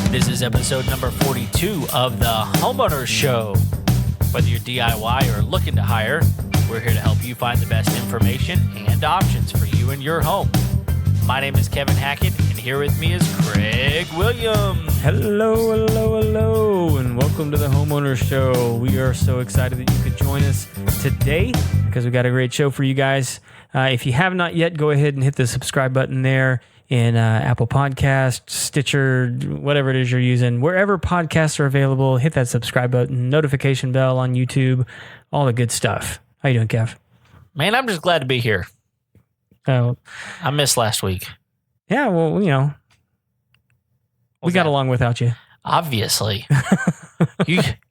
This is episode number 42 of the Homeowner Show. Whether you're DIY or looking to hire, we're here to help you find the best information and options for you and your home. My name is Kevin Hackett, and here with me is Craig Williams. Hello, and welcome to the Homeowner Show. We are so excited that you could join us today because we got a great show for you guys. If you have not yet, go ahead and hit the subscribe button there in Apple Podcasts, Stitcher, whatever it is you're using. Wherever podcasts are available, hit that subscribe button, notification bell on YouTube, all the good stuff. How you doing, Kev? Man, I'm just glad to be here. Oh, I missed last week. yeah, well, you know, we got along without you. Obviously.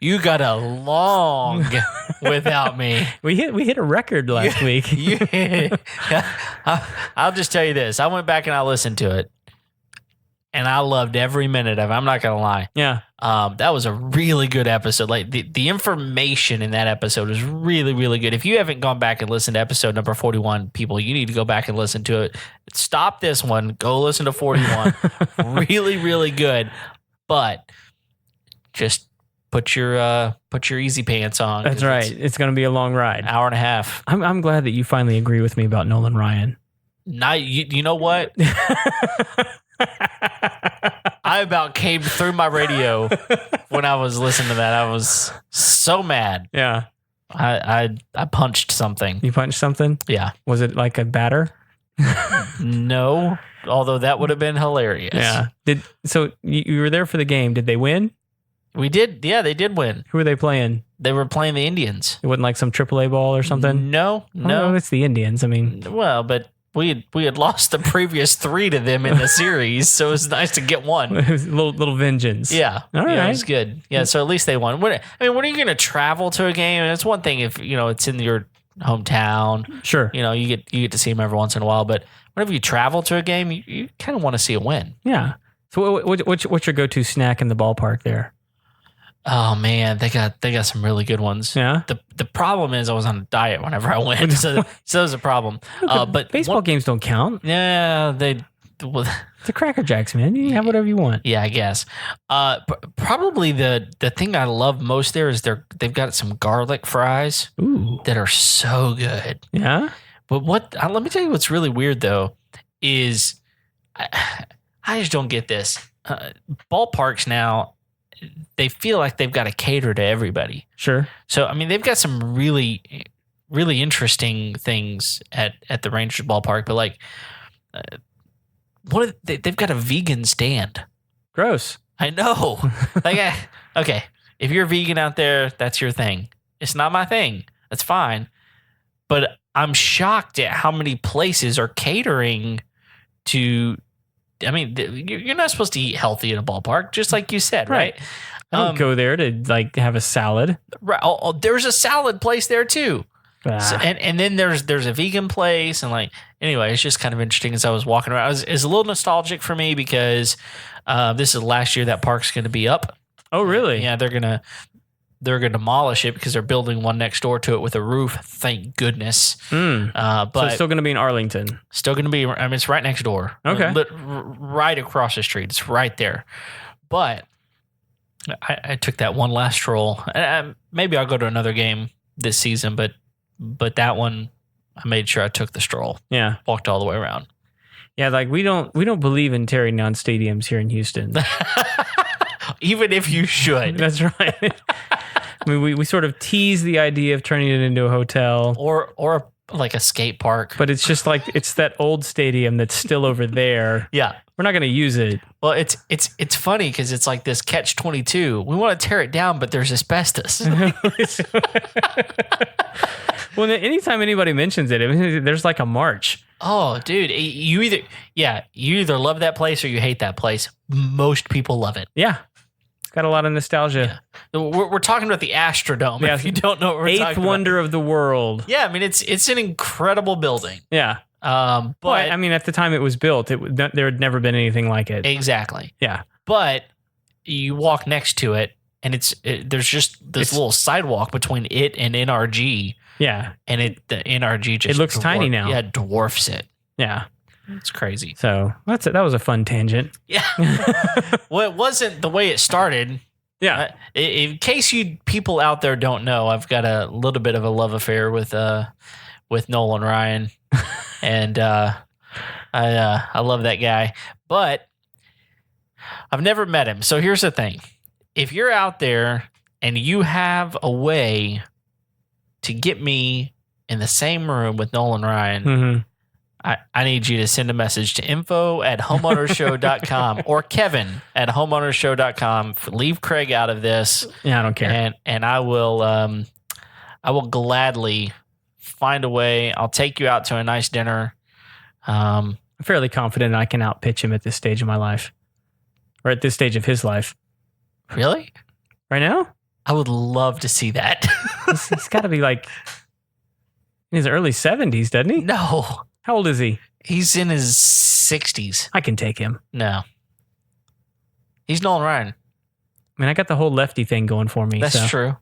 You got along without me. We hit a record last week. I'll just tell you this. I went back and I listened to it, and I loved every minute of it. I'm not going to lie. Yeah. That was a really good episode. Like the information in that episode is really, really good. If you haven't gone back and listened to episode number 41, people, you need to go back and listen to it. Stop this one. Go listen to 41. Really, really good. But just put your easy pants on. That's right. It's going to be a long ride. Hour and a half. I'm glad that you finally agree with me about Nolan Ryan. Not you know what? I about came through my radio when I was listening to that. I was so mad. Yeah. I punched something. You punched something? Yeah. Was it like a batter? No, although that would have been hilarious. Yeah. So you were there for the game. Did they win? We did. Yeah, they did win. Who were they playing? They were playing the Indians. It wasn't like some AAA ball or something? No. Oh, it's the Indians. I mean, well, but we had lost the previous 3 to them in the series, so it was nice to get one. it was a little vengeance. Yeah. All yeah, right. it was good. Yeah, so at least they won. When are you going to travel to a game? And it's one thing if, it's in your hometown. Sure. You get to see them every once in a while, but whenever you travel to a game, you kind of want to see a win. Yeah. So what's your go-to snack in the ballpark there? Oh man, they got some really good ones. Yeah. The problem is I was on a diet whenever I went, so that was a problem. But baseball games don't count. Yeah, well, it's the Cracker Jacks, man. You have whatever you want. Yeah, I guess. Probably the thing I love most there is they've got some garlic fries. Ooh. That are so good. Yeah. But let me tell you what's really weird though is I just don't get this. Ballparks now, they feel like they've got to cater to everybody. Sure. So, I mean, they've got some really, really interesting things at the Rangers ballpark, but like, they've got a vegan stand. Gross. I know. Okay, if you're a vegan out there, that's your thing. It's not my thing. That's fine. But I'm shocked at how many places are catering to. I mean, you're not supposed to eat healthy in a ballpark, just like you said, right? I don't go there to like have a salad. Right. Oh, there's a salad place there too. Ah. So, and then there's a vegan place, and like anyway, it's just kind of interesting as I was walking around. It's a little nostalgic for me because this is last year that park's going to be up. Oh, really? Yeah, they're gonna demolish it because they're building one next door to it with a roof. Thank goodness. But so it's still going to be in Arlington. Still going to be. I mean, it's right next door. Okay. Right across the street. It's right there. But I took that one last stroll. And maybe I'll go to another game this season. But that one, I made sure I took the stroll. Yeah. Walked all the way around. Yeah, like we don't believe in tearing down stadiums here in Houston. Even if you should. That's right. I mean, we sort of tease the idea of turning it into a hotel or like a skate park, but it's just like it's that old stadium that's still over there. Yeah, we're not going to use it. Well, it's funny because it's like this catch-22. We want to tear it down, but there's asbestos. Well, anytime anybody mentions it, there's like a march. Oh, dude, you either love that place or you hate that place. Most people love it. Yeah. Got a lot of nostalgia. Yeah. We're talking about the Astrodome. Yeah. If you don't know what we're talking about. Eighth wonder of the world. Yeah, I mean it's an incredible building. Yeah. But I mean, at the time it was built, there had never been anything like it. Exactly. Yeah. But you walk next to it, and there's just this little sidewalk between it and NRG. Yeah. And the NRG just it looks tiny now. Yeah, dwarfs it. Yeah. It's crazy. So that was a fun tangent. Yeah. Well, it wasn't the way it started. Yeah. In case you people out there don't know, I've got a little bit of a love affair with Nolan Ryan, and I love that guy, but I've never met him. So here's the thing: if you're out there and you have a way to get me in the same room with Nolan Ryan, Mm-hmm. I need you to send a message to info@homeownershow.com or Kevin@homeownershow.com. Leave Craig out of this. Yeah, I don't care. And I will gladly find a way. I'll take you out to a nice dinner. I'm fairly confident I can outpitch him at this stage of my life, or at this stage of his life. Really? Right now? I would love to see that. He's got to be like in his early 70s, doesn't he? No. How old is he? He's in his 60s. I can take him. No. He's Nolan Ryan. I mean, I got the whole lefty thing going for me. That's so, true. I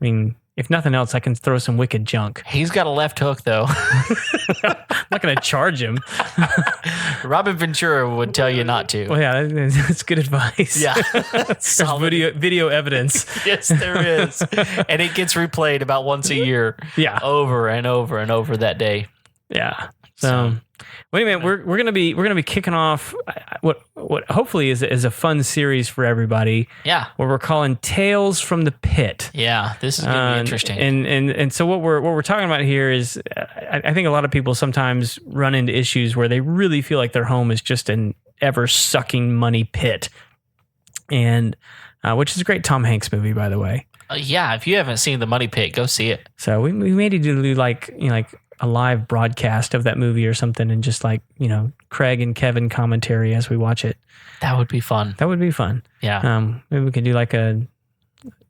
mean, if nothing else, I can throw some wicked junk. He's got a left hook, though. I'm not going to charge him. Robin Ventura would tell you not to. Well, yeah, that's good advice. Yeah. There's video evidence. Yes, there is. And it gets replayed about once a year. Yeah. Over and over and over that day. Yeah. So wait a minute, we're gonna be kicking off what hopefully is a fun series for everybody. Yeah. What we're calling Tales from the Pit. Yeah, this is gonna be interesting. And so what we're talking about here is I think a lot of people sometimes run into issues where they really feel like their home is just an ever sucking money pit, and which is a great Tom Hanks movie, by the way. Yeah, if you haven't seen The Money Pit, go see it. So we may need to do like a live broadcast of that movie or something, and just Craig and Kevin commentary as we watch it. That would be fun. That would be fun. Yeah. Maybe we could do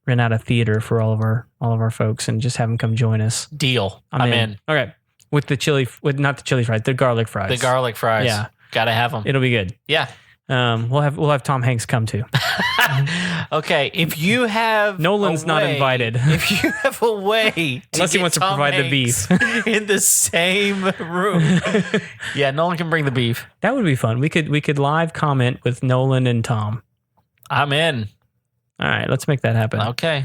rent out a theater for all of our folks and just have them come join us. Deal. I'm in. Okay. With the not the chili fries, the garlic fries. The garlic fries. Yeah. Gotta have them. It'll be good. Yeah. We'll have Tom Hanks come too. Okay, if you have Nolan's not invited. If you have a way unless he wants to provide the beef in the same room. Yeah, Nolan can bring the beef. That would be fun. We could live comment with Nolan and Tom. I'm in. All right, let's make that happen. Okay.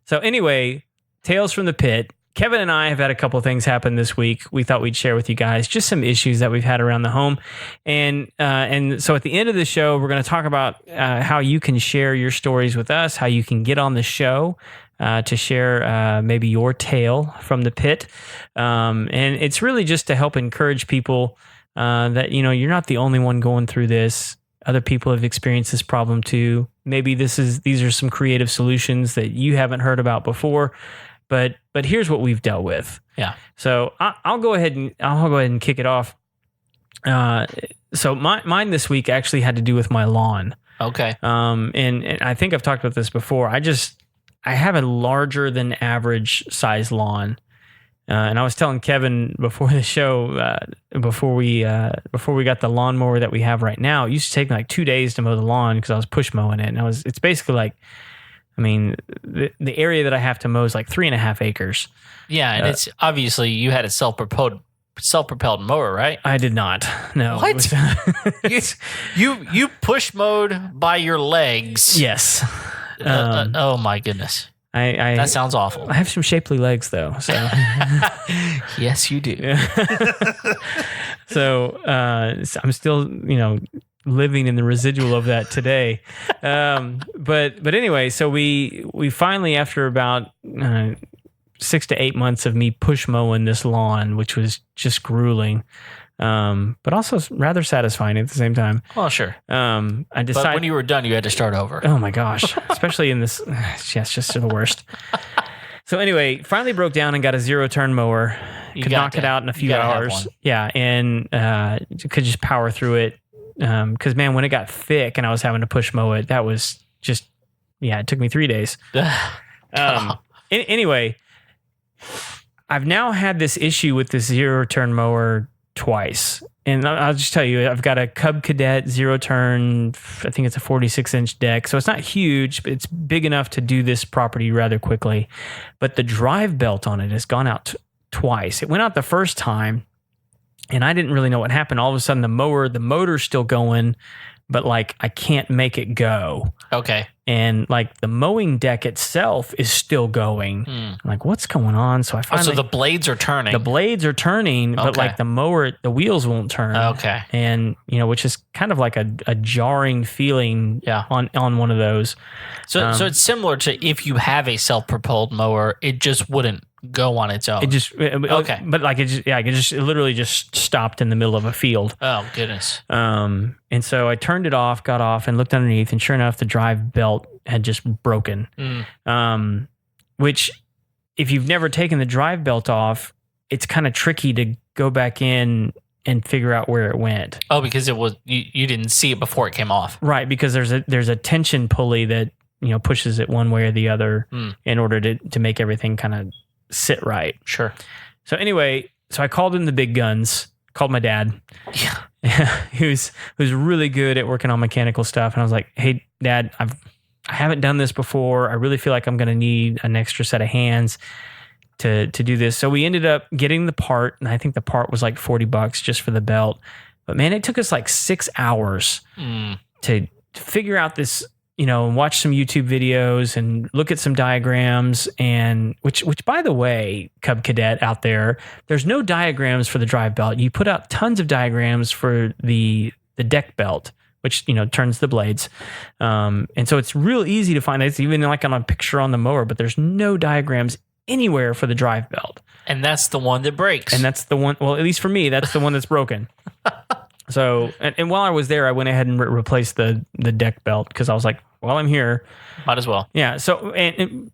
So anyway, Tales from the Pit. Kevin and I have had a couple things happen this week. We thought we'd share with you guys just some issues that we've had around the home. And so at the end of the show, we're going to talk about how you can share your stories with us, how you can get on the show to share maybe your tale from the pit. And it's really just to help encourage people that, you're not the only one going through this. Other people have experienced this problem too. Maybe these are some creative solutions that you haven't heard about before. But here's what we've dealt with. Yeah. So I'll go ahead and kick it off. So mine this week actually had to do with my lawn. Okay. And I think I've talked about this before. I have a larger than average size lawn. And I was telling Kevin before the show, before we got the lawnmower that we have right now, it used to take me like 2 days to mow the lawn because I was push mowing it. And it's basically like, the area that I have to mow is like 3.5 acres. Yeah, and it's obviously you had a self-propelled mower, right? I did not. No. What? you push mowed by your legs. Yes. Oh my goodness. That sounds awful. I have some shapely legs though. So yes, you do. So I'm still, living in the residual of that today. But anyway, so we finally, after about 6 to 8 months of me push mowing this lawn, which was just grueling, but also rather satisfying at the same time. Well, sure. I decided, but when you were done, you had to start over. Oh my gosh. Especially in this, it's just the worst. So anyway, finally broke down and got a 0-turn mower. Could knock it out in a few hours. Yeah. And could just power through it. Because man, when it got thick and I was having to push mow it, that was just, it took me 3 days. Anyway, I've now had this issue with this 0-turn mower twice. And I'll just tell you, I've got a Cub Cadet 0-turn, I think it's a 46-inch deck. So it's not huge, but it's big enough to do this property rather quickly. But the drive belt on it has gone out twice. It went out the first time. And I didn't really know what happened. All of a sudden, the motor's still going, but like I can't make it go. Okay. And like the mowing deck itself is still going. I'm like, what's going on? So I finally. So the blades are turning. The blades are turning, but Okay. like the mower, the wheels won't turn. Okay. And, which is kind of like a jarring feeling on one of those. So it's similar to if you have a self-propelled mower, it just wouldn't go on its own. It just, Okay. But like it literally just stopped in the middle of a field. Oh, goodness. And so I turned it off, got off, and looked underneath, and sure enough, the drive belt had just broken. Which, if you've never taken the drive belt off, it's kind of tricky to go back in and figure out where it went. Oh, because it was you didn't see it before it came off. Right, because there's a tension pulley that pushes it one way or the other in order to make everything kind of sit right. Sure. So anyway, I called in the big guns. Called my dad. Yeah. who's really good at working on mechanical stuff, and I was like, "Hey, Dad, I haven't done this before. I really feel like I'm going to need an extra set of hands to do this." So we ended up getting the part, and I think the part was like $40 just for the belt. But man, it took us like 6 hours to figure out this, and watch some YouTube videos and look at some diagrams, and which by the way, Cub Cadet out there's no diagrams for the drive belt. You put out tons of diagrams for the deck belt, which turns the blades, and so it's real easy to find. It's even like on a picture on the mower, but there's no diagrams anywhere for the drive belt. And that's the one that breaks. And that's the one. Well, at least for me, that's the one that's broken. So, and while I was there, I went ahead and replaced the deck belt because I was like, well, I'm here, might as well. Yeah. So, and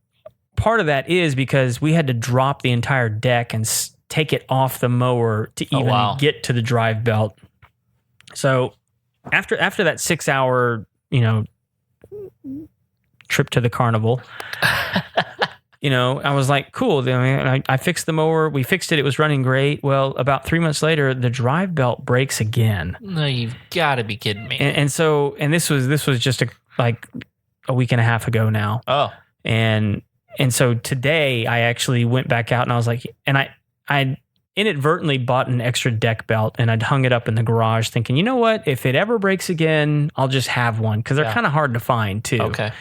part of that is because we had to drop the entire deck and take it off the mower to even get to the drive belt. So after that 6 hour, trip to the carnival, I was like, cool. I fixed the mower. We fixed it. It was running great. Well, about 3 months later, the drive belt breaks again. No, you've got to be kidding me. And this was just a week and a half ago now. Oh. And so today I actually went back out and I was like, and I inadvertently bought an extra deck belt and I'd hung it up in the garage thinking, you know what, if it ever breaks again, I'll just have one. Cause they're kind of hard to find too. Okay.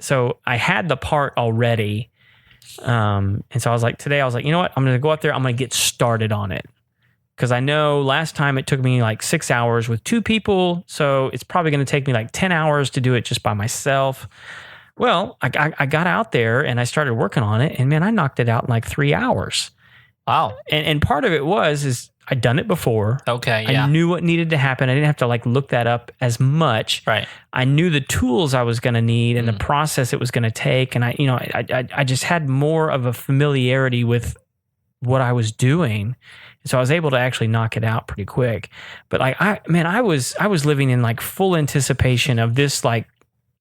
So I had the part already. And so I was like, you know what, I'm going to go out there. I'm going to get started on it. Cause I know last time it took me like 6 hours with 2 people. So it's probably going to take me like 10 hours to do it just by myself. Well, I got out there and I started working on it, and man, I knocked it out in like 3 hours. Wow. And part of it is I'd done it before. Okay. Yeah. I knew what needed to happen. I didn't have to like look that up as much. Right. I knew the tools I was going to need and the process it was going to take. And I just had more of a familiarity with what I was doing. So I was able to actually knock it out pretty quick. But like, I was living in like full anticipation of this, like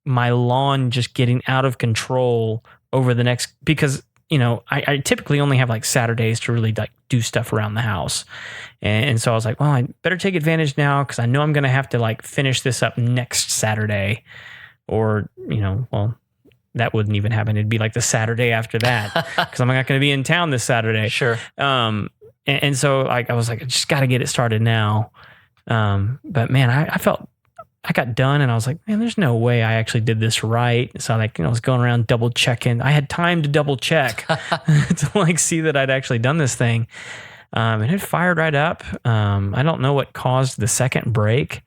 my lawn just getting out of control over the next, because I typically only have like Saturdays to really like do stuff around the house. And so I was like, well, I better take advantage now because I know I'm going to have to like finish this up next Saturday, or, that wouldn't even happen. It'd be like the Saturday after that because I'm not going to be in town this Saturday. Sure. And so like, I was like, I just got to get it started now. But man, I felt, I got done and I was like, man, there's no way I actually did this right. So I was going around double checking. I had time to double check to like see that I'd actually done this thing. And it fired right up. I don't know what caused the second break,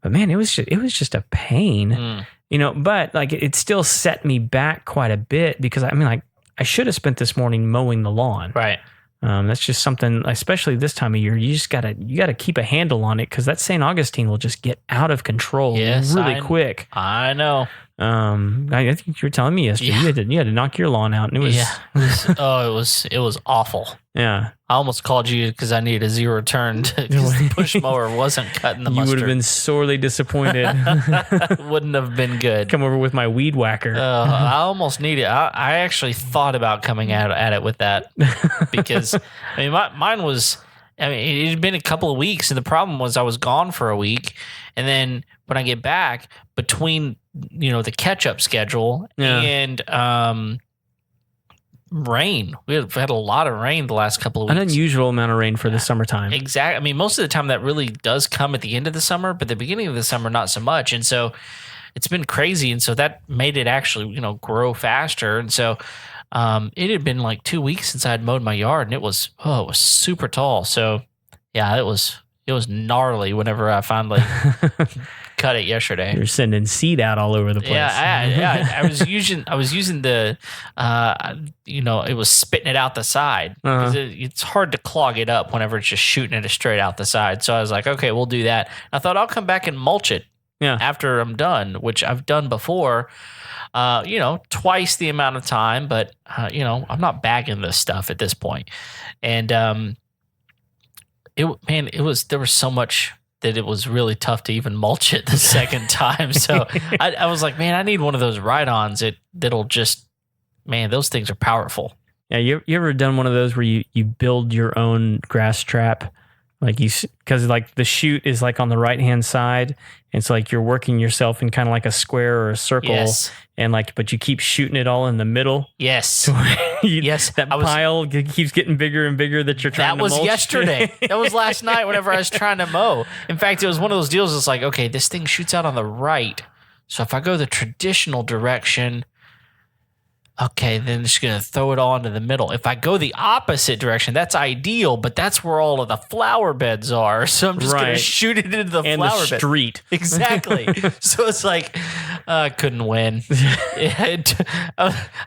but man, it was just a pain, but like it still set me back quite a bit because I should have spent this morning mowing the lawn. Right. That's just something, especially this time of year, you gotta keep a handle on it because that St. Augustine will just get out of control really quick. I know. I think you were telling me yesterday you had to knock your lawn out, and it was it was awful. Yeah, I almost called you because I needed a zero turn because the push mower wasn't cutting the mustard. You would have been sorely disappointed. Wouldn't have been good. Come over with my weed whacker. I almost need it. I actually thought about coming at it with that because mine was. It had been a couple of weeks, and the problem was I was gone for a week, and then when I get back between the catch up schedule and rain. We've had a lot of rain the last couple of An weeks. unusual amount of rain for the summertime. Exactly. I mean, most of the time that really does come at the end of the summer, but the beginning of the summer, not so much. And so it's been crazy. And so that made it actually, grow faster. And so it had been like 2 weeks since I had mowed my yard, and it was super tall. So yeah, it was gnarly whenever I finally cut it yesterday. You're sending seed out all over the place. Yeah, I was using the, it was spitting it out the side. 'Cause it's hard to clog it up whenever it's just shooting it straight out the side. So I was like, okay, we'll do that. I thought I'll come back and mulch it after I'm done, which I've done before. Twice the amount of time, but I'm not bagging this stuff at this point. And there was so much that it was really tough to even mulch it the second time. So I was like, man, I need one of those ride-ons that'll just, man, those things are powerful. Yeah, you ever done one of those where you build your own grass trap? Like because like the chute is like on the right-hand side. And so like you're working yourself in kind of like a square or a circle. Yes. And but you keep shooting it all in the middle. Yes. Yes. That pile keeps getting bigger and bigger that you're trying to mulch. That was yesterday. That was last night whenever I was trying to mow. In fact, it was one of those deals. It's like, okay, this thing shoots out on the right. So if I go the traditional direction, okay, then it's going to throw it all into the middle. If I go the opposite direction, that's ideal, but that's where all of the flower beds are. So I'm just going to shoot it into the flower bed. Street. Exactly. So it's like, I couldn't win. I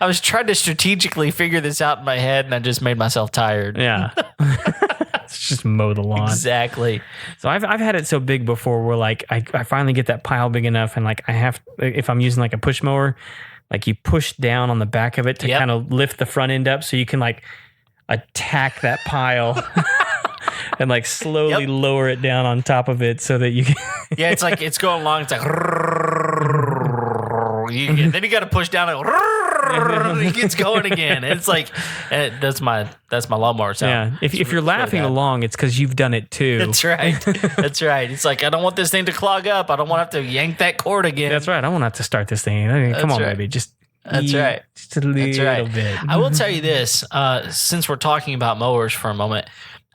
was trying to strategically figure this out in my head, and I just made myself tired. Yeah. It's just mow the lawn. Exactly. So I've had it so big before where like I finally get that pile big enough, and like if I'm using like a push mower, like you push down on the back of it to kind of lift the front end up so you can like attack that pile and like slowly lower it down on top of it so that you can. Yeah, it's like it's going along. It's like then you got to push down and it gets going again. It's like that's my lawnmower sound. Yeah, if you're laughing along, it's because you've done it too. That's right. That's right. It's like I don't want this thing to clog up. I don't want to have to yank that cord again. That's right. I won't have to start this thing. I mean, come on, baby. Just that's right. Just a little bit. I will tell you this. Since we're talking about mowers for a moment,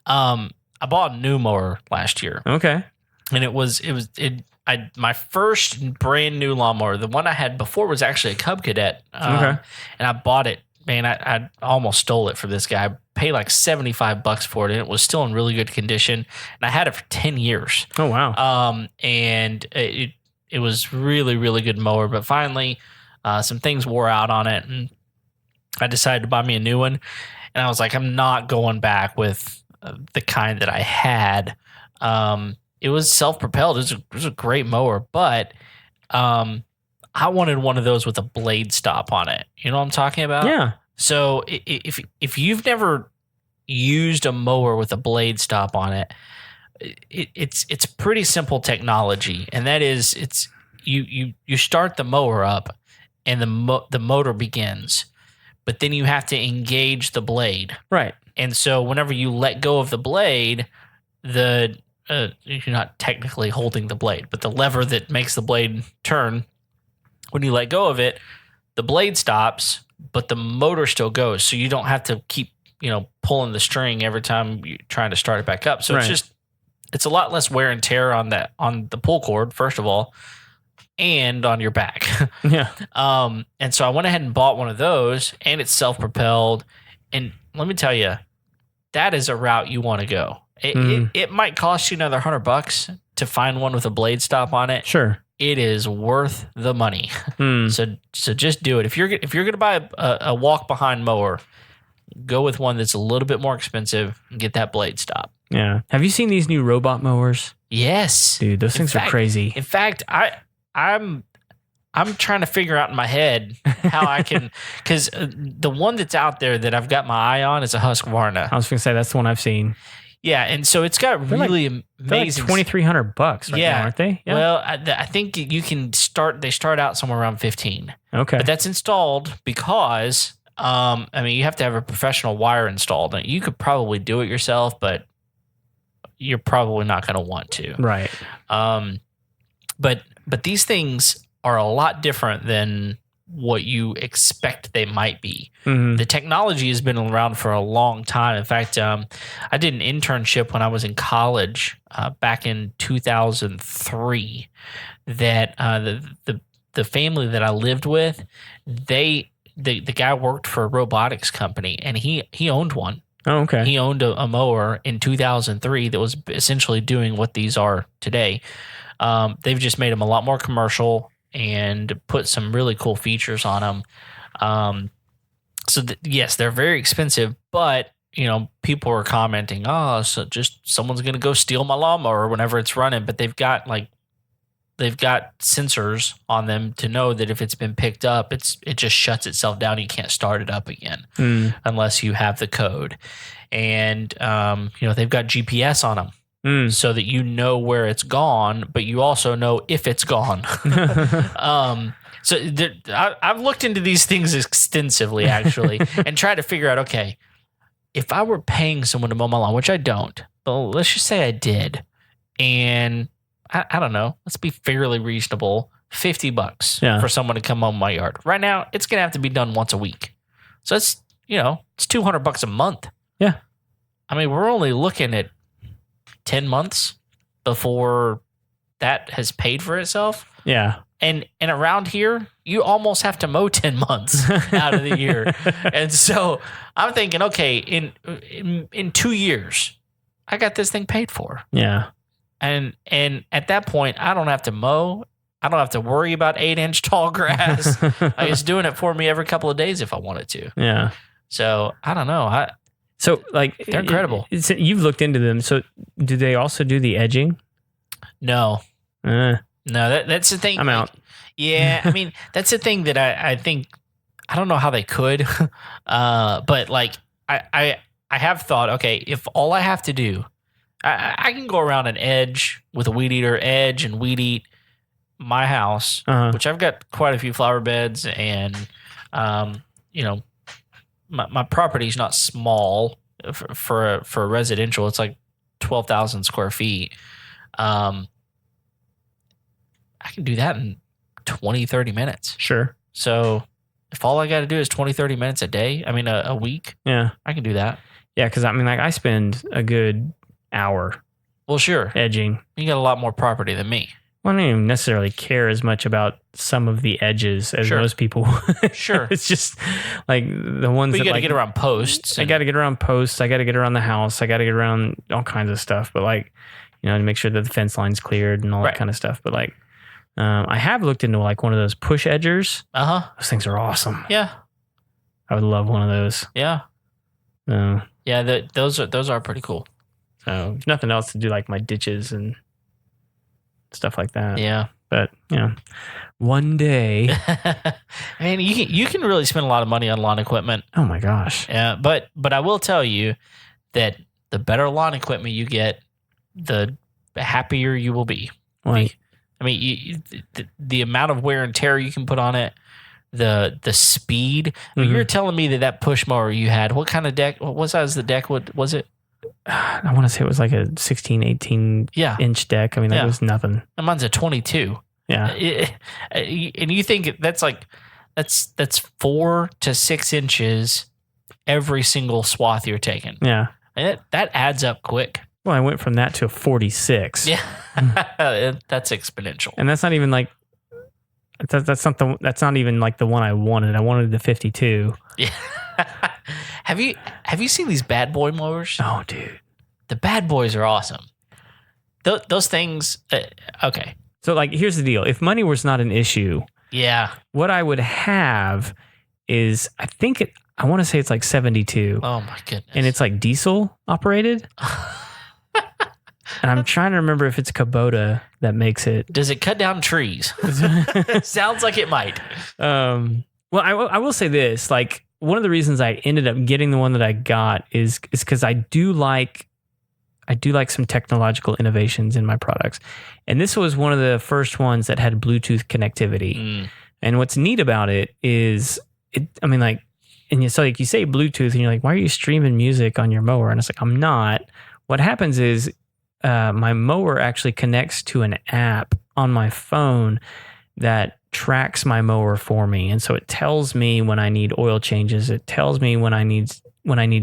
I bought a new mower last year. Okay. And my first brand new lawnmower, the one I had before was actually a Cub Cadet. Okay. And I bought it. Man, I almost stole it from this guy. I paid like $75 for it, and it was still in really good condition. And I had it for 10 years. Oh, wow. And it was really, really good mower. But finally, some things wore out on it, and I decided to buy me a new one. And I was like, I'm not going back with the kind that I had. It was self-propelled. It was a great mower, but I wanted one of those with a blade stop on it. You know what I'm talking about? Yeah. So if you've never used a mower with a blade stop on it, it's pretty simple technology, and that is you start the mower up, and the motor begins, but then you have to engage the blade. Right. And so whenever you let go of the blade, you're not technically holding the blade, but the lever that makes the blade turn, when you let go of it, the blade stops, but the motor still goes. So you don't have to keep, pulling the string every time you're trying to start it back up. So it's a lot less wear and tear on the pull cord, first of all, and on your back. Yeah. And so I went ahead and bought one of those, and it's self-propelled. And let me tell you, that is a route you want to go. It might cost you another $100 to find one with a blade stop on it. Sure. It is worth the money. So just do it. If you're going to buy a walk behind mower, go with one that's a little bit more expensive and get that blade stop. Yeah. Have you seen these new robot mowers? Yes. Dude, those things are crazy. In fact, I'm trying to figure out in my head how I can, because the one that's out there that I've got my eye on is a Husqvarna. I was going to say that's the one I've seen. Yeah, and so it's got really amazing. Like $2,300 now, aren't they? Yeah. Well, I think you can start. They start out somewhere around 15. Okay, but that's installed because you have to have a professional wire installed. You could probably do it yourself, but you're probably not going to want to. Right. But these things are a lot different than what you expect they might be. Mhm. The technology has been around for a long time. In fact, I did an internship when I was in college back in 2003. That the family that I lived with, the guy worked for a robotics company, and he owned one. Oh, okay. He owned a mower in 2003 that was essentially doing what these are today. They've just made them a lot more commercial and put some really cool features on them. Yes, they're very expensive, but people are commenting, oh, so just someone's going to go steal my lawnmower whenever it's running. But they've got sensors on them to know that if it's been picked up, it just shuts itself down. You can't start it up again unless you have the code. And they've got GPS on them. So that you know where it's gone, but you also know if it's gone. I've looked into these things extensively, actually, and tried to figure out, okay, if I were paying someone to mow my lawn, which I don't, but let's just say I did, and I don't know, let's be fairly reasonable, $50 for someone to come mow my yard. Right now, it's going to have to be done once a week. So it's $200 a month. Yeah. I mean, we're only looking at 10 months before that has paid for itself. Yeah. And around here, you almost have to mow 10 months out of the year. And so I'm thinking, okay, in 2 years, I got this thing paid for. Yeah. And at that point, I don't have to mow. I don't have to worry about 8-inch tall grass. It's doing it for me every couple of days if I wanted to. Yeah. So I don't know. So they're incredible. You've looked into them. So do they also do the edging? No. No, that's the thing. I'm out. Yeah, I mean, that's the thing that I think, I don't know how they could, but like I have thought, okay, if all I have to do, I can go around an edge with a weed eater, edge and weed eat my house, which I've got quite a few flower beds, and my property's not small for a residential. It's like 12,000 square feet. I can do that in 20, 30 minutes. Sure. So if all I got to do is 20, 30 minutes a week, yeah, I can do that. Yeah, because I mean, like, I spend a good hour. Well, sure. Edging. You got a lot more property than me. Well, I don't even necessarily care as much about some of the edges as most people. Sure. It's just like the ones but you that got to get around posts. I got to get around posts. I got to get around the house. I got to get around all kinds of stuff. But like, to make sure that the fence line's cleared and all that kind of stuff. But like, I have looked into like one of those push edgers. Those things are awesome. Yeah. I would love one of those. Yeah. Yeah, those are pretty cool. So if nothing else to do, like my ditches and stuff like that. Yeah. But one day, I mean, you can really spend a lot of money on lawn equipment. Oh my gosh. Yeah, but I will tell you that the better lawn equipment you get, the happier you will be. Like, I mean, the amount of wear and tear you can put on it, the speed. I mean, you're telling me that push mower you had, what kind of deck? What size the deck? What was it? I want to say it was like a 16, 18 inch deck. I mean, that was nothing. And mine's a 22. Yeah. And you think that's 4 to 6 inches every single swath you're taking. Yeah. And that adds up quick. Well, I went from that to a 46. Yeah. That's exponential. And that's not even like, that's not even like the one I wanted. I wanted the 52. Yeah. Have you seen these bad boy mowers? Oh, dude. The bad boys are awesome. Those things, okay. So like, here's the deal. If money was not an issue, what I would have is, I want to say it's like 72. Oh my goodness. And it's like diesel operated. And I'm trying to remember if it's Kubota that makes it. Does it cut down trees? Sounds like it might. Well, I will say this, like, one of the reasons I ended up getting the one that I got is because I do like some technological innovations in my products. And this was one of the first ones that had Bluetooth connectivity. And what's neat about it is, you say Bluetooth and you're like, why are you streaming music on your mower? And it's like, I'm not. What happens is my mower actually connects to an app on my phone that tracks my mower for me, and so it tells me when I need oil changes. It tells me when I need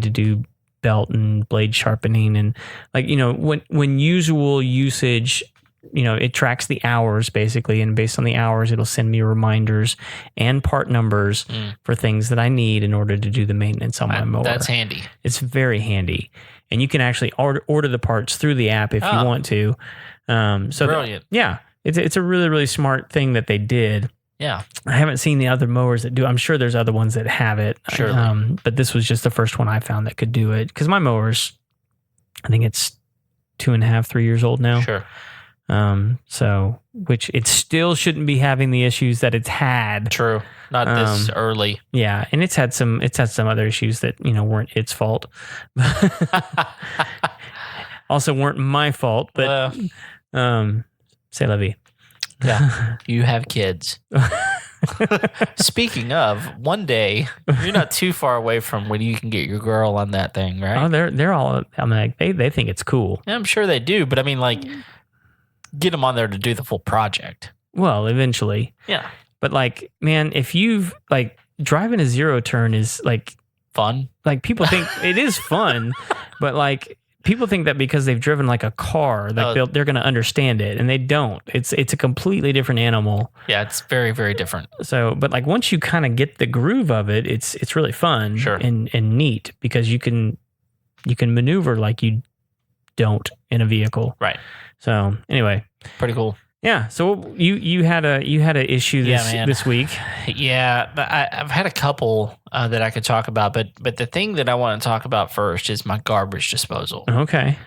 to do belt and blade sharpening, and when usual usage. It tracks the hours basically, and based on the hours, it'll send me reminders and part numbers for things that I need in order to do the maintenance on my mower. That's handy. It's very handy, and you can actually order the parts through the app if you want to. Brilliant. It's a really, really smart thing that they did. Yeah, I haven't seen the other mowers that do. I'm sure there's other ones that have it. Surely. But this was just the first one I found that could do it, because my mower's, I think it's 2.5, 3 years old now. Sure. So which it still shouldn't be having the issues that it's had. True. Not this early. Yeah, and it's had some other issues that weren't its fault. Also weren't my fault, but c'est la vie. Yeah, you have kids. Speaking of, one day you're not too far away from when you can get your girl on that thing, right? Oh, they're all. I'm like they think it's cool. Yeah, I'm sure they do, but I mean, like, get them on there to do the full project. Well, eventually. Yeah. But like, man, if you've driving a zero turn is fun. Like, people think it is fun, but like people think that because they've driven like a car, that they're going to understand it, and they don't. It's a completely different animal. Yeah, it's very, very different. So, but like once you kind of get the groove of it, it's really fun. Sure. and neat, because you can maneuver like you don't in a vehicle. Right. So anyway, pretty cool. Yeah. So you had a issue this week. Yeah, but I've had a couple that I could talk about, but the thing that I want to talk about first is my garbage disposal. Okay.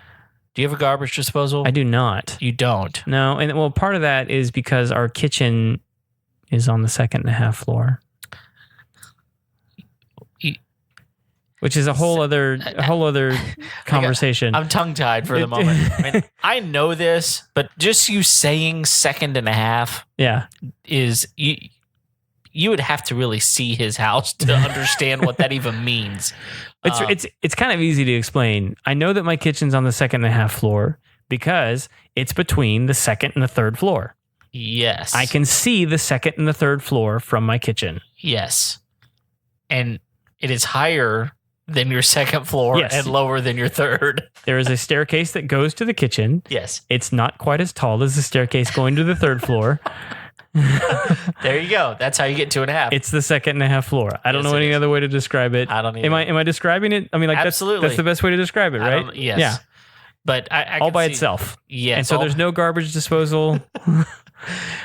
Do you have a garbage disposal? I do not. You don't? No, and well, part of that is because our kitchen is on the 2.5 floor. Which is a whole other conversation. I'm tongue-tied for the moment. I mean, I know this, but just you saying 2.5 is you would have to really see his house to understand what that even means. It's kind of easy to explain. I know that my kitchen's on the 2.5 floor because it's between the 2nd and the 3rd floor. Yes. I can see the 2nd and the 3rd floor from my kitchen. Yes. And it is higher than your 2nd floor and lower than your 3rd. There is a staircase that goes to the kitchen. Yes. It's not quite as tall as the staircase going to the 3rd floor. There you go. That's how you get 2.5. It's the 2.5 floor. I don't know any other way to describe it. I don't either. Am I describing it? I mean, like, absolutely. That's the best way to describe it, right? Yes. Yeah. But I all can by see, itself. Yes. And so there's no garbage disposal.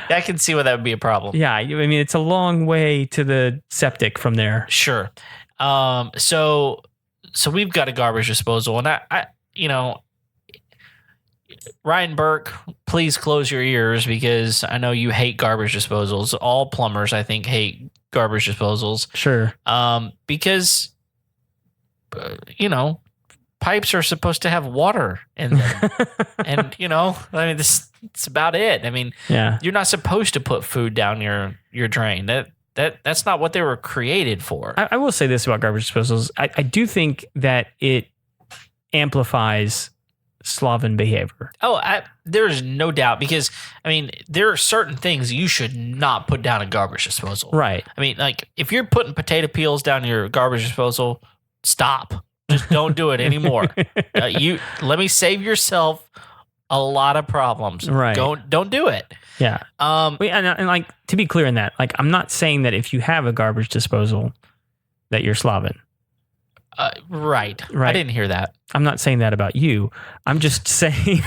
I can see why that would be a problem. Yeah. I mean, it's a long way to the septic from there. Sure. So we've got a garbage disposal, and I Ryan Burke, please close your ears, because I know you hate garbage disposals. All plumbers, I think, hate garbage disposals. Sure. Because pipes are supposed to have water in them, and I mean, it's about it. I mean, you're not supposed to put food down your drain. That's not what they were created for. I will say this about garbage disposals. I do think that it amplifies Slavic behavior. Oh, there's no doubt, because, I mean, there are certain things you should not put down a garbage disposal. Right. I mean, like, if you're putting potato peels down your garbage disposal, stop. Just don't do it anymore. Let me save yourself a lot of problems. Right. Don't do it. Yeah. And like, to be clear in that, like, I'm not saying that if you have a garbage disposal that you're Slavic. Right. I didn't hear that. I'm not saying that about you. I'm just saying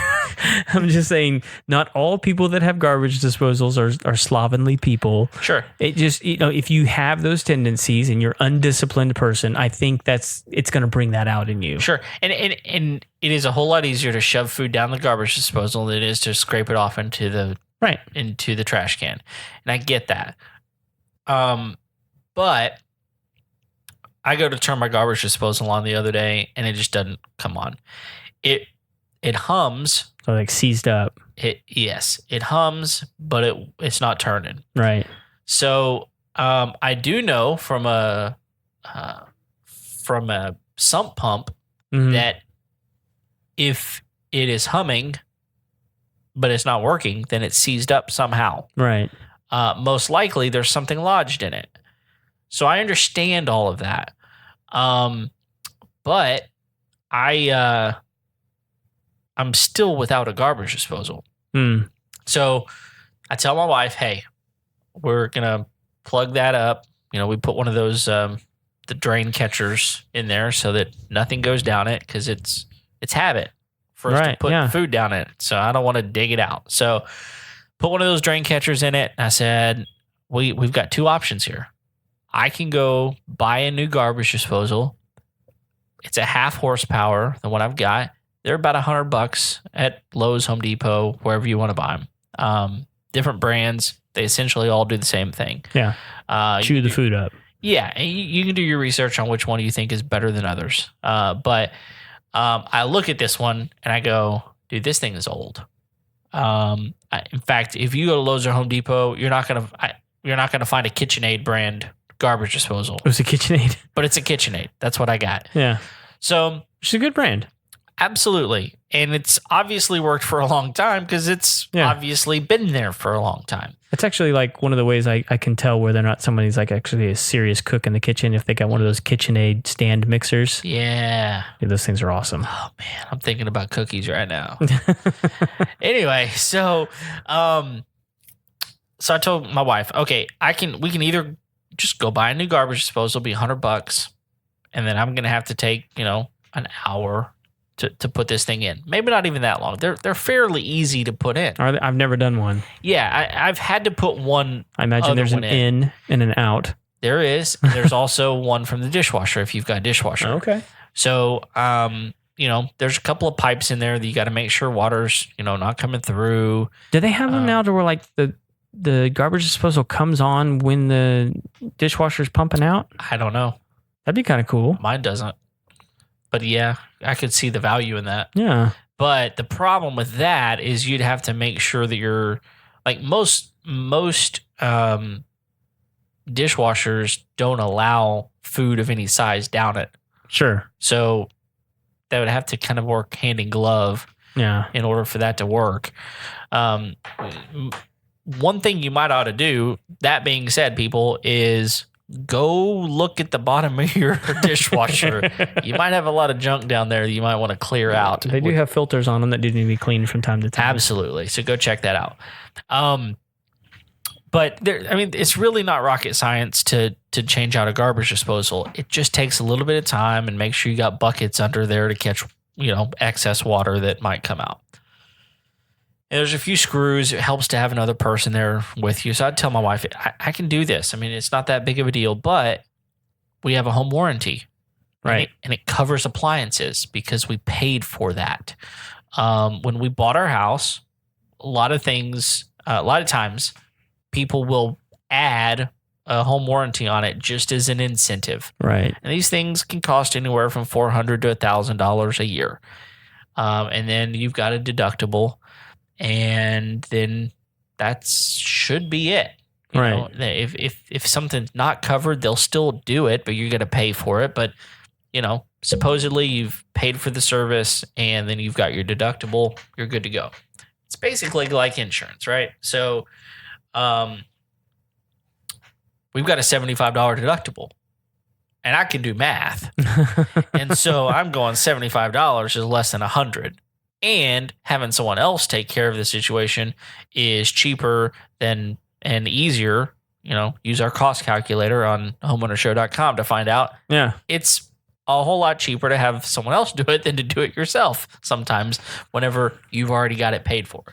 not all people that have garbage disposals are slovenly people. Sure. It just, if you have those tendencies and you're an undisciplined person, I think it's going to bring that out in you. Sure. And it is a whole lot easier to shove food down the garbage disposal than it is to scrape it off into the trash can. And I get that. But I go to turn my garbage disposal on the other day, and it just doesn't come on. It hums. So like seized up. It hums, but it's not turning. Right. So I do know from a sump pump that if it is humming but it's not working, then it's seized up somehow. Right. most likely there's something lodged in it. So I understand all of that. But I'm still without a garbage disposal. So I tell my wife, hey, we're going to plug that up. We put one of those, the drain catchers in there so that nothing goes down it, because it's habit for us to put food down it. So I don't want to dig it out. So put one of those drain catchers in it. I said, we've got two options here. I can go buy a new garbage disposal. It's a half horsepower than what I've got. They're about $100 at Lowe's, Home Depot, wherever you want to buy them. Different brands. They essentially all do the same thing. Yeah. Chew the food up. Yeah. And you can do your research on which one you think is better than others. But I look at this one and I go, dude, this thing is old. In fact, if you go to Lowe's or Home Depot, you're not gonna find a KitchenAid brand garbage disposal. It was a KitchenAid, but it's a KitchenAid. That's what I got. Yeah. So it's a good brand. Absolutely. And it's obviously worked for a long time because it's obviously been there for a long time. It's actually like one of the ways I can tell whether or not somebody's like actually a serious cook in the kitchen if they got one of those KitchenAid stand mixers. Yeah. Those things are awesome. Oh man, I'm thinking about cookies right now. Anyway, so I told my wife, okay, we can either just go buy a new garbage disposal, be $100, and then I'm gonna have to take, an hour to put this thing in. Maybe not even that long. They're fairly easy to put in. I've never done one. Yeah, I've had to put one. I imagine there's an in and an out. There is. There's also one from the dishwasher if you've got a dishwasher. Okay. So, there's a couple of pipes in there that you got to make sure water's, not coming through. Do they have them now to where like the garbage disposal comes on when the dishwasher's pumping out? I don't know. That'd be kind of cool. Mine doesn't. But yeah, I could see the value in that. Yeah. But the problem with that is you'd have to make sure that you're like most dishwashers don't allow food of any size down it. Sure. So that would have to kind of work hand in glove. Yeah. In order for that to work. One thing you might ought to do, that being said, people, is go look at the bottom of your dishwasher. You might have a lot of junk down there that you might want to clear out. They do have filters on them that do need to be cleaned from time to time. Absolutely. So go check that out. But it's really not rocket science to change out a garbage disposal. It just takes a little bit of time, and make sure you got buckets under there to catch, excess water that might come out. And there's a few screws. It helps to have another person there with you. So I'd tell my wife, I can do this. I mean, it's not that big of a deal, but we have a home warranty. Right. And it covers appliances because we paid for that. When we bought our house, a lot of times people will add a home warranty on it just as an incentive. Right. And these things can cost anywhere from $400 to $1,000 a year. And then you've got a deductible. And then that should be it. Right. If something's not covered, they'll still do it, but you're going to pay for it. But, supposedly you've paid for the service and then you've got your deductible, you're good to go. It's basically like insurance, right? So we've got a $75 deductible. And I can do math. And so I'm going $75 is less than $100. And having someone else take care of the situation is cheaper and easier. Use our cost calculator on homeownershow.com to find out. Yeah. It's a whole lot cheaper to have someone else do it than to do it yourself sometimes whenever you've already got it paid for.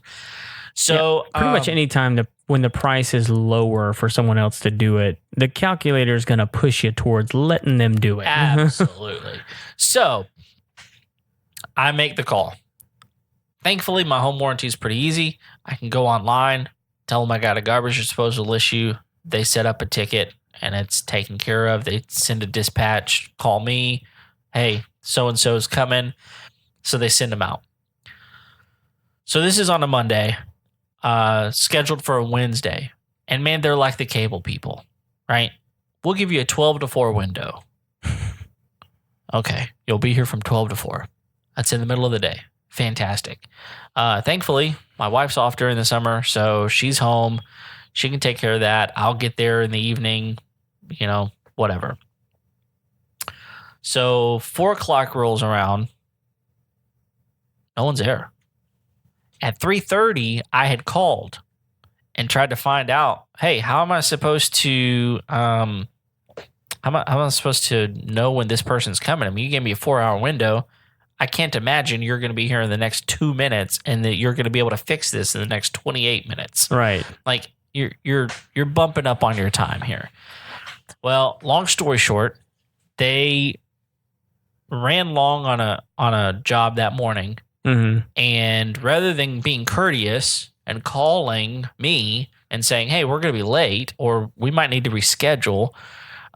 So pretty much any time when the price is lower for someone else to do it, the calculator is going to push you towards letting them do it. Absolutely. So I make the call. Thankfully, my home warranty is pretty easy. I can go online, tell them I got a garbage disposal issue. They set up a ticket and it's taken care of. They send a dispatch, call me. Hey, so-and-so is coming. So they send them out. So this is on a Monday, scheduled for a Wednesday. And man, they're like the cable people, right? We'll give you a 12 to 4 window. Okay, you'll be here from 12 to 4. That's in the middle of the day. Fantastic. Thankfully, my wife's off during the summer, so she's home. She can take care of that. I'll get there in the evening, whatever. So 4 o'clock rolls around. No one's there. At 3:30, I had called and tried to find out, hey, how am I supposed to know when this person's coming? I mean, you gave me a 4-hour window. I can't imagine you're going to be here in the next 2 minutes and that you're going to be able to fix this in the next 28 minutes. Right. Like you're bumping up on your time here. Well, long story short, they ran long on a job that morning. Mm-hmm. And rather than being courteous and calling me and saying, hey, we're going to be late or we might need to reschedule,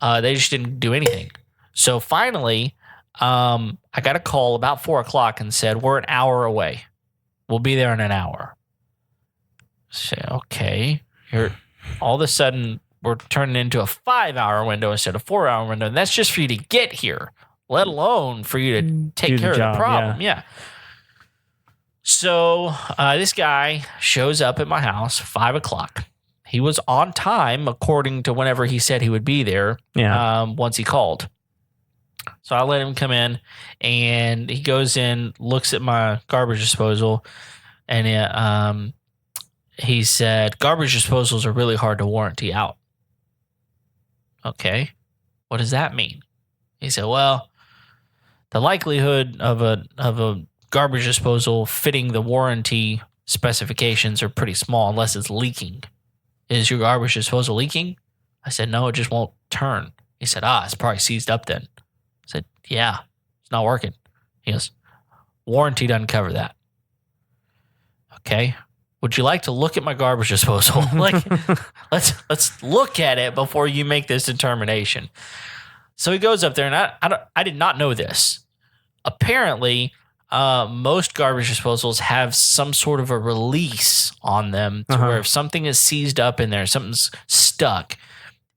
they just didn't do anything. So finally, I got a call about 4 o'clock and said, we're an hour away. We'll be there in an hour. So, okay. All of a sudden, we're turning into a 5-hour window instead of 4-hour window. And that's just for you to get here, let alone for you to take care of the problem. Yeah. So this guy shows up at my house 5 o'clock. He was on time according to whenever he said he would be there. Yeah. Once he called. So I let him come in, and he goes in, looks at my garbage disposal, and he said, garbage disposals are really hard to warranty out. Okay. What does that mean? He said, well, the likelihood of a garbage disposal fitting the warranty specifications are pretty small unless it's leaking. Is your garbage disposal leaking? I said, no, it just won't turn. He said, it's probably seized up then. I said, yeah, it's not working. He goes, warranty doesn't cover that. Okay. Would you like to look at my garbage disposal? Let's look at it before you make this determination. So he goes up there, and I did not know this. Apparently, most garbage disposals have some sort of a release on them to where if something is seized up in there, something's stuck,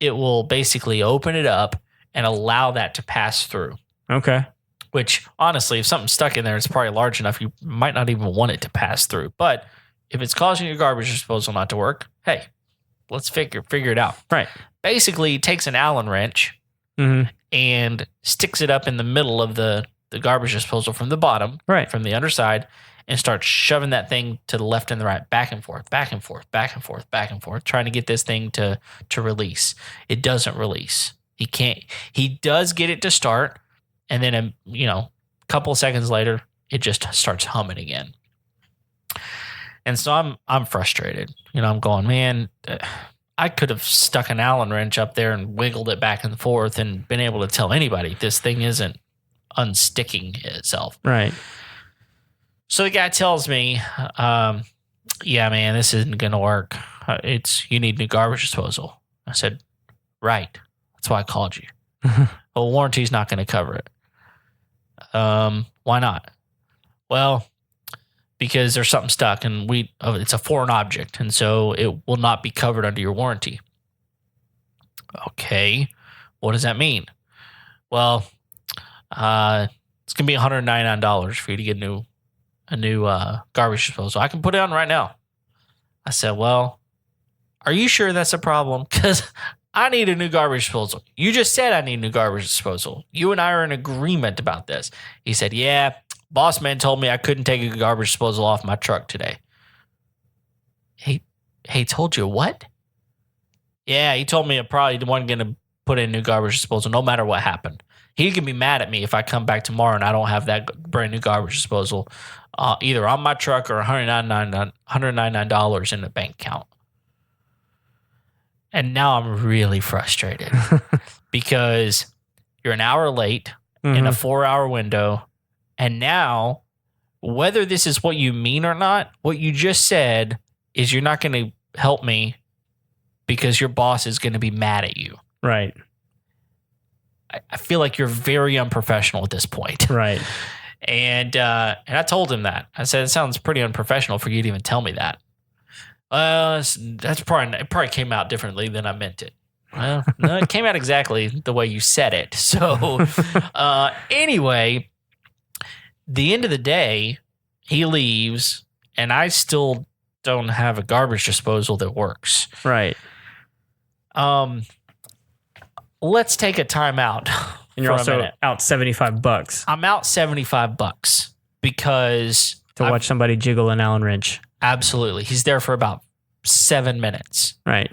it will basically open it up and allow that to pass through. Okay. Which, honestly, if something's stuck in there, it's probably large enough you might not even want it to pass through. But if it's causing your garbage disposal not to work, hey, let's figure it out. Right. Basically, he takes an Allen wrench and sticks it up in the middle of the garbage disposal from the bottom, from the underside, and starts shoving that thing to the left and the right, back and forth, back and forth, back and forth, back and forth, trying to get this thing to release. It doesn't release. He can't. He does get it to start, and then a couple of seconds later, it just starts humming again. And so I'm frustrated. I'm going, man, I could have stuck an Allen wrench up there and wiggled it back and forth and been able to tell anybody this thing isn't unsticking itself. Right. So the guy tells me, yeah, man, this isn't going to work. You need new garbage disposal. I said, right. That's why I called you. Well, warranty's not going to cover it. Why not? Well, because there's something stuck and it's a foreign object, and so it will not be covered under your warranty. Okay. What does that mean? Well, it's going to be $199 for you to get a new garbage disposal. I can put it on right now. I said, well, are you sure that's a problem? Because I need a new garbage disposal. You just said I need a new garbage disposal. You and I are in agreement about this. He said, yeah, boss man told me I couldn't take a garbage disposal off my truck today. He told you what? Yeah, he told me I probably wasn't going to put in a new garbage disposal no matter what happened. He can be mad at me if I come back tomorrow and I don't have that brand new garbage disposal either on my truck or $199 in the bank account. And now I'm really frustrated because you're an hour late in a 4-hour window. And now, whether this is what you mean or not, what you just said is you're not going to help me because your boss is going to be mad at you. Right. I feel like you're very unprofessional at this point. Right. And I told him that. I said, it sounds pretty unprofessional for you to even tell me that. It probably came out differently than I meant it. Well, no, it came out exactly the way you said it. So anyway, the end of the day, he leaves, and I still don't have a garbage disposal that works. Right. Let's take a time out. And you're also out $75. I'm out $75 because to watch somebody jiggle an Allen wrench. Absolutely. He's there for about 7 minutes. Right.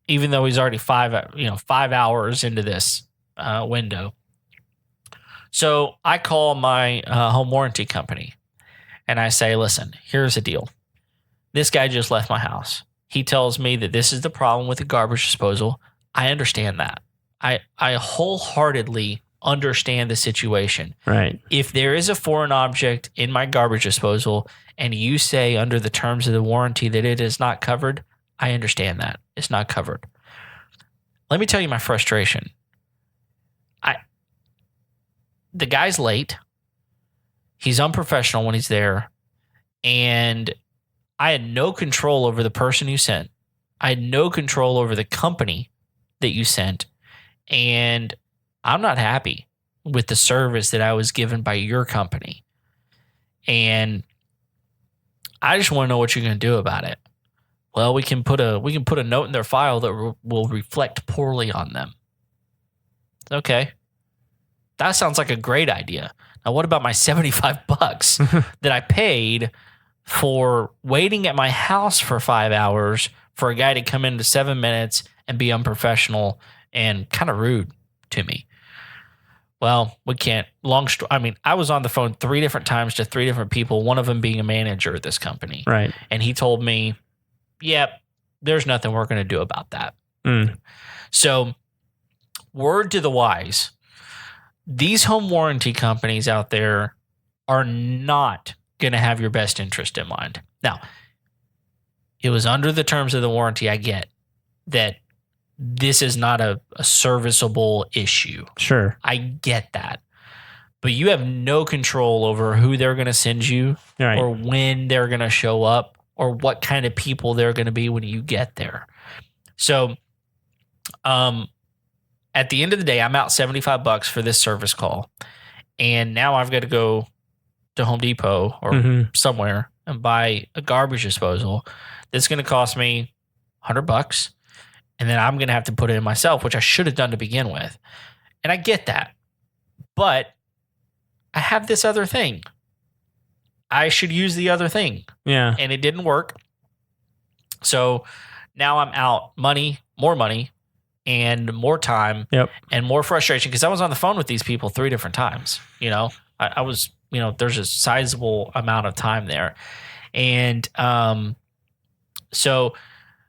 Even though he's already 5 hours into this window. So I call my home warranty company and I say, listen, here's the deal. This guy just left my house. He tells me that this is the problem with the garbage disposal. I understand that. I wholeheartedly understand the situation. Right. If there is a foreign object in my garbage disposal and you say under the terms of the warranty that it is not covered, I understand that. It's not covered. Let me tell you my frustration. The guy's late. He's unprofessional when he's there. And I had no control over the person you sent. I had no control over the company that you sent. And I'm not happy with the service that I was given by your company. And I just want to know what you're going to do about it. Well, we can put a note in their file that will reflect poorly on them. Okay. That sounds like a great idea. Now, what about my $75 that I paid for waiting at my house for 5 hours for a guy to come into 7 minutes and be unprofessional and kind of rude to me? Well, we can't. I was on the phone 3 different times to 3 different people, one of them being a manager at this company. Right. And he told me, yep, there's nothing we're going to do about that. So, word to the wise, these home warranty companies out there are not going to have your best interest in mind. Now, it was under the terms of the warranty. I get that this is not a serviceable issue. Sure. I get that. But you have no control over who they're going to send you or when they're going to show up or what kind of people they're going to be when you get there. So, at the end of the day, I'm out $75 for this service call. And now I've got to go to Home Depot or somewhere and buy a garbage disposal that's going to cost me $100. And then I'm going to have to put it in myself, which I should have done to begin with. And I get that. But I have this other thing. I should use the other thing. Yeah. And it didn't work. So now I'm out more money, and more time and more frustration because I was on the phone with these people 3 different times. I was, there's a sizable amount of time there. And so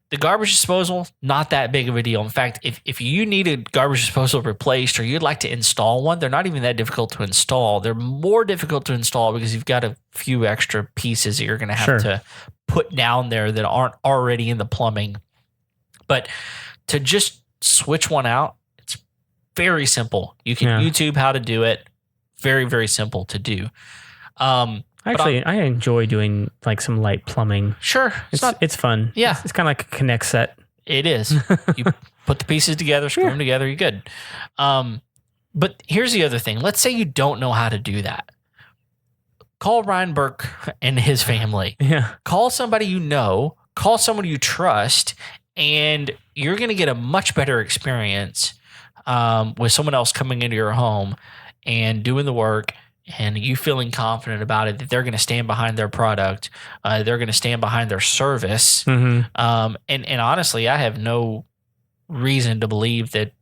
the garbage disposal, not that big of a deal. In fact, if you need a garbage disposal replaced or you'd like to install one, they're not even that difficult to install. They're more difficult to install because you've got a few extra pieces that you're going to have to put down there that aren't already in the plumbing. But to just switch one out, it's very simple. You can YouTube how to do it. Very, very simple to do. Actually, I enjoy doing like some light plumbing. Sure. It's fun. Yeah. It's kind of like a Connect set. It is. You put the pieces together, screw them together, you're good. But here's the other thing. Let's say you don't know how to do that. Call Ryan Burke and his family. Yeah. Call somebody you know. Call someone you trust. And you're going to get a much better experience with someone else coming into your home and doing the work and you feeling confident about it, that they're going to stand behind their product. They're going to stand behind their service. And honestly, I have no reason to believe that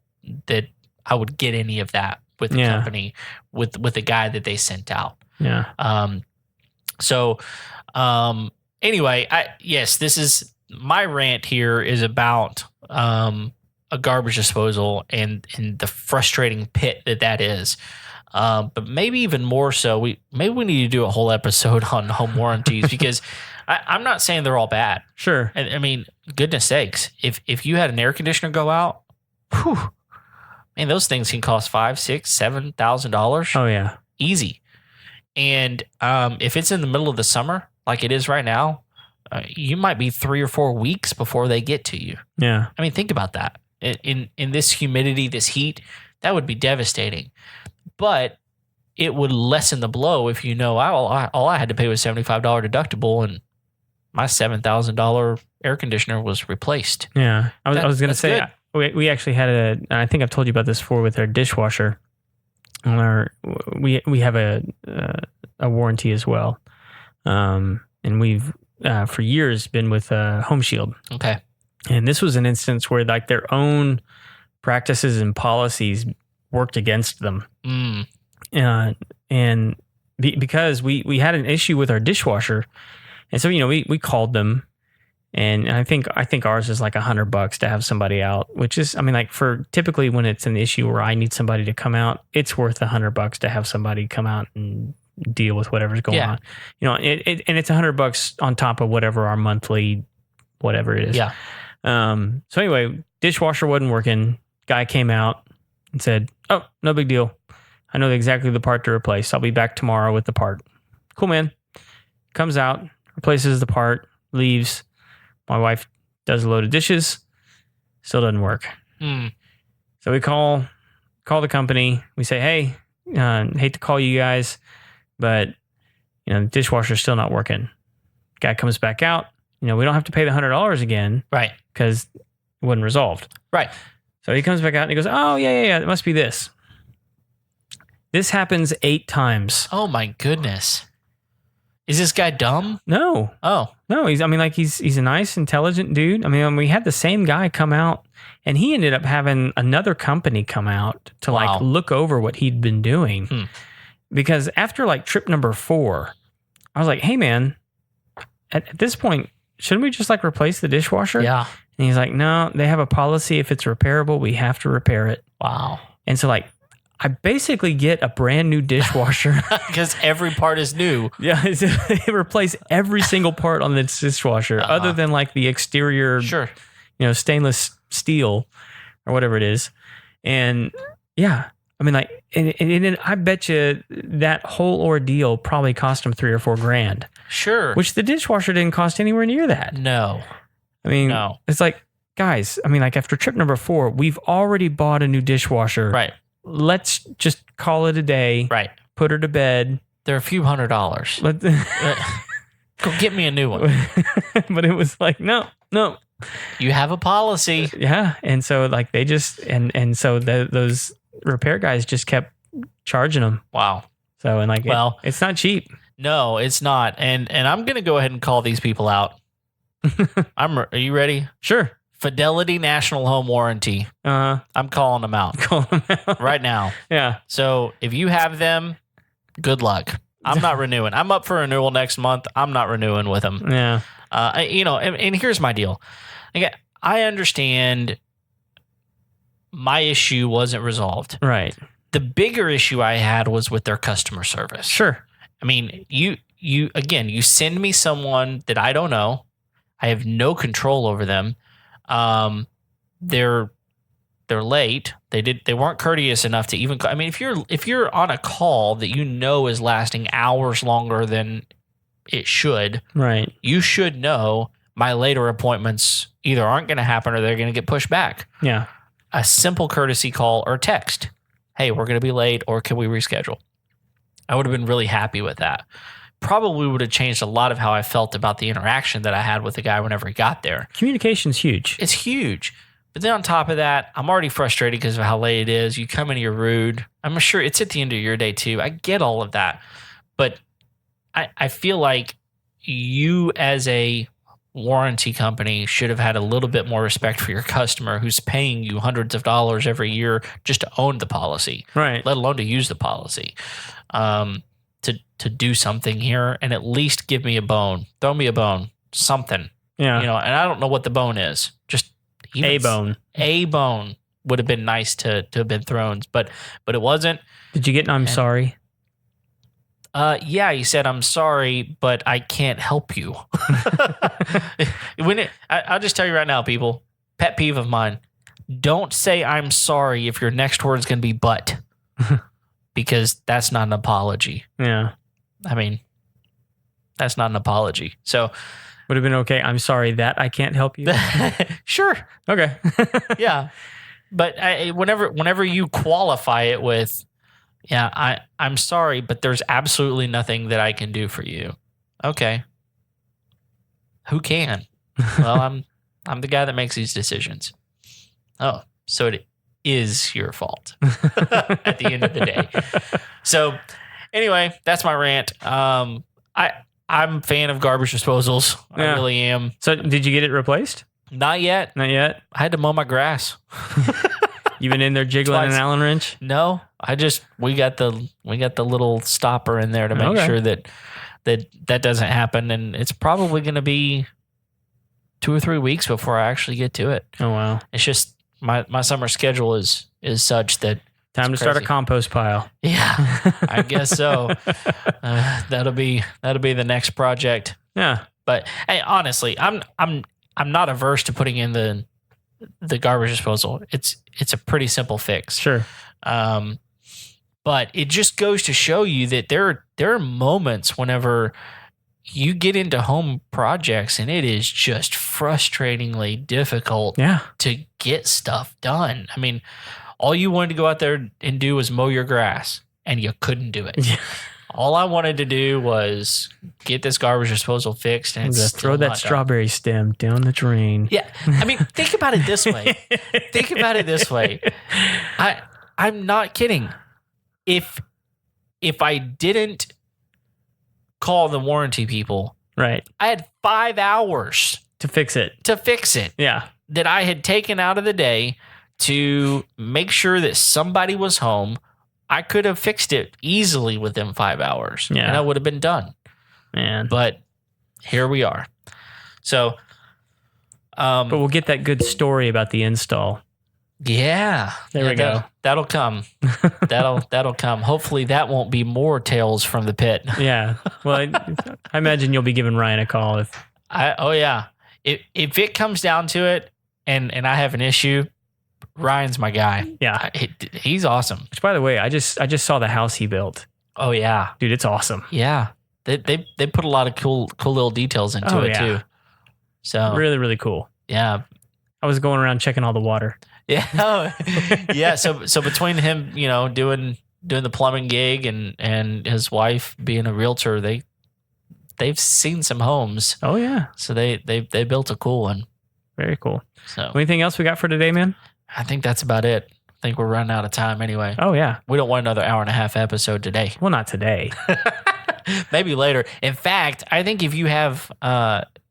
I would get any of that with the company, with the guy that they sent out. Yeah. Anyway, this is... My rant here is about a garbage disposal and the frustrating pit that is. But maybe even more so, we need to do a whole episode on home warranties because I'm not saying they're all bad. Sure. I mean, goodness sakes, if you had an air conditioner go out, man, those things can cost $5,000, $6,000, $7,000. Oh yeah, easy. And if it's in the middle of the summer, like it is right now, you might be 3 or 4 weeks before they get to you. Yeah. I mean, think about that. In this humidity, this heat, that would be devastating. But it would lessen the blow if all I had to pay was $75 deductible and my $7,000 air conditioner was replaced. Yeah. I was going to That's say, good. we actually had I think I've told you about this before with our dishwasher. We have a warranty as well. And we've, for years been with Home Shield. Okay. And this was an instance where like their own practices and policies worked against them. And because we had an issue with our dishwasher. And so, we called them, and I think ours is like $100 to have somebody out, which is, like for typically when it's an issue where I need somebody to come out, it's worth $100 to have somebody come out and deal with whatever's going on. And it's $100 on top of whatever our monthly, whatever it is. Yeah. So anyway, dishwasher wasn't working. Guy came out and said, "Oh, no big deal. I know exactly the part to replace. I'll be back tomorrow with the part." Cool, man. Comes out, replaces the part, leaves. My wife does a load of dishes. Still doesn't work. So we call the company. We say, "Hey, hate to call you guys, but the dishwasher's still not working." Guy comes back out. We don't have to pay the $100 again, right? Because it wasn't resolved, right? So he comes back out and he goes, "Oh yeah, it must be this." This happens 8 times. Oh my goodness. Is this guy dumb? No. Oh. No, he's a nice, intelligent dude. We had the same guy come out, and he ended up having another company come out to like look over what he'd been doing. Because after like trip number 4, I was like, "Hey man, at this point, shouldn't we just like replace the dishwasher?" Yeah. And he's like, "No, they have a policy. If it's repairable, we have to repair it." Wow. And so like, I basically get a brand new dishwasher because every part is new. Yeah, they replace every single part on this dishwasher, other than like the exterior, sure, stainless steel or whatever it is. And yeah, and I bet you that whole ordeal probably cost them $3 or $4 grand. Sure, which the dishwasher didn't cost anywhere near that. No, no. It's like, guys, like after trip number 4, we've already bought a new dishwasher. Right. Let's just call it a day. Right. Put her to bed. They're a few $100s. Go get me a new one. But it was like, no. You have a policy. Yeah. And so like they just, and so those repair guys just kept charging them. Wow. So, and like, it's not cheap. No, it's not. And I'm going to go ahead and call these people out. Are you ready? Sure. Fidelity National Home Warranty. I'm calling them out. Right now. Yeah. So if you have them, good luck. I'm not renewing. I'm up for renewal next month. I'm not renewing with them. Yeah. And here's my deal. I understand my issue wasn't resolved. Right. The bigger issue I had was with their customer service. Sure. You send me someone that I don't know. I have no control over them. They're late. They weren't courteous enough to even. If you're on a call that is lasting hours longer than it should, right? You should know my later appointments either aren't going to happen or they're going to get pushed back. Yeah. A simple courtesy call or text. Hey, we're going to be late, or can we reschedule? I would have been really happy with that. Probably would have changed a lot of how I felt about the interaction that I had with the guy whenever he got there. Communication's huge. It's huge. But then on top of that, I'm already frustrated because of how late it is. You come in, you're rude. I'm sure it's at the end of your day too. I get all of that. But I feel like you as a warranty company should have had a little bit more respect for your customer who's paying you hundreds of dollars every year just to own the policy. Right. Let alone to use the policy. To do something here and at least give me a bone. Throw me a bone. Something. Yeah. And I don't know what the bone is. Just a bone. A bone would have been nice to have been thrown, but it wasn't. Did you get an I'm sorry? Yeah, he said, "I'm sorry, but I can't help you." I'll just tell you right now, people, pet peeve of mine. Don't say I'm sorry if your next word is going to be but. Because that's not an apology. Yeah. That's not an apology. So would have been okay. I'm sorry that I can't help you. Sure. Okay. Yeah. But whenever you qualify it with, yeah, I'm sorry, but there's absolutely nothing that I can do for you. Okay. Who can? Well, I'm the guy that makes these decisions. Oh, so it is your fault at the end of the day. So anyway, that's my rant. I'm a fan of garbage disposals. Yeah. I really am. So did you get it replaced? Not yet. Not yet. I had to mow my grass. You been in there jiggling Twice. an Allen wrench? No, we got the little stopper in there to make sure that doesn't happen, and it's probably going to be 2 or 3 weeks before I actually get to it. Oh wow! It's just my summer schedule is such that Time to start a compost pile. Yeah, I guess so. That'll be the next project. Yeah, but hey, honestly, I'm not averse to putting in the garbage disposal. It's a pretty simple fix. Sure. But it just goes to show you that there are moments whenever you get into home projects and it is just frustratingly difficult to get stuff done. I mean, all you wanted to go out there and do was mow your grass, and you couldn't do it. Yeah. All I wanted to do was get this garbage disposal fixed, and it's throw that strawberry stem down the drain. Yeah. I mean, think about it this way. I'm not kidding. If I didn't call the warranty people, right, I had 5 hours to fix it. Yeah. That I had taken out of the day to make sure that somebody was home. I could have fixed it easily within 5 hours. Yeah. And I would have been done. Man. But here we are. So but we'll get that good story about the install. Yeah. There we go. That'll come. That'll come. Hopefully that won't be more tales from the pit. Yeah. Well, I imagine you'll be giving Ryan a call if it comes down to it and I have an issue, Ryan's my guy. Yeah. He's awesome. Which, by the way, I just saw the house he built. Oh yeah. Dude, it's awesome. Yeah. They put a lot of cool little details into it too. So really, really cool. Yeah. I was going around checking all the water. Yeah. Yeah. So between him, doing the plumbing gig and his wife being a realtor, they've seen some homes. Oh yeah. So they built a cool one. Very cool. So anything else we got for today, man? I think that's about it. I think we're running out of time anyway. Oh yeah. We don't want another 1.5 hour episode today. Well, not today. Maybe later. In fact, I think if you have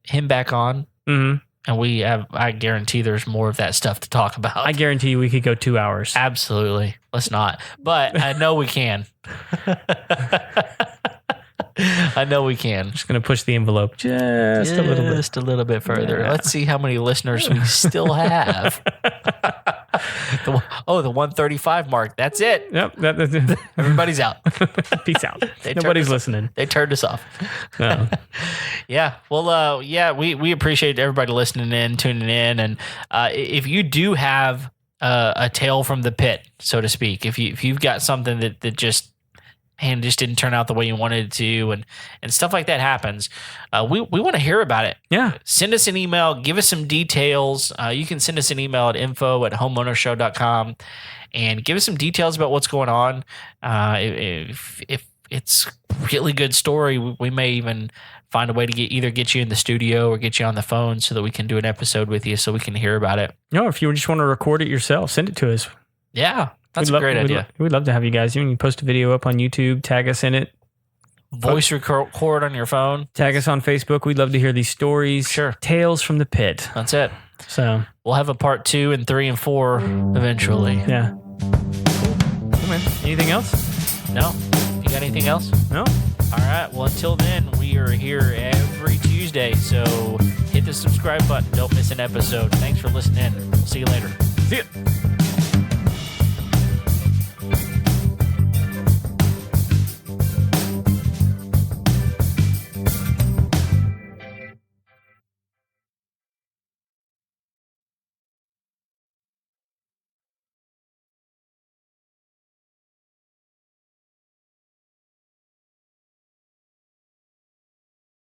him back on, and I guarantee there's more of that stuff to talk about. I guarantee you we could go 2 hours. Absolutely. Let's not. But I know we can. I know we can. Just going to push the envelope just a little bit. Just a little bit further. Yeah. Let's see how many listeners we still have. The 135 mark. That's it. Yep. Everybody's out. Peace out. Nobody's listening. They turned us off. No. Yeah. Well, we appreciate everybody listening in, tuning in. And if you do have a tale from the pit, so to speak, if you've got something that just didn't turn out the way you wanted it to, and stuff like that happens, we want to hear about it. Yeah. Send us an email. Give us some details. You can send us an email at info@homeownershow.com and give us some details about what's going on. If it's a really good story, we may even find a way to get you in the studio or get you on the phone so that we can do an episode with you so we can hear about it. No, if you just want to record it yourself, send it to us. Yeah. That's a great idea. We'd love to have you guys. You can post a video up on YouTube, tag us in it. Voice record on your phone. Tag us on Facebook. We'd love to hear these stories. Sure. Tales from the pit. That's it. So we'll have a part 2 and 3 and 4 eventually. Yeah. Cool, man. Anything else? No. You got anything else? No. All right. Well, until then, we are here every Tuesday. So hit the subscribe button. Don't miss an episode. Thanks for listening. We'll see you later. See ya.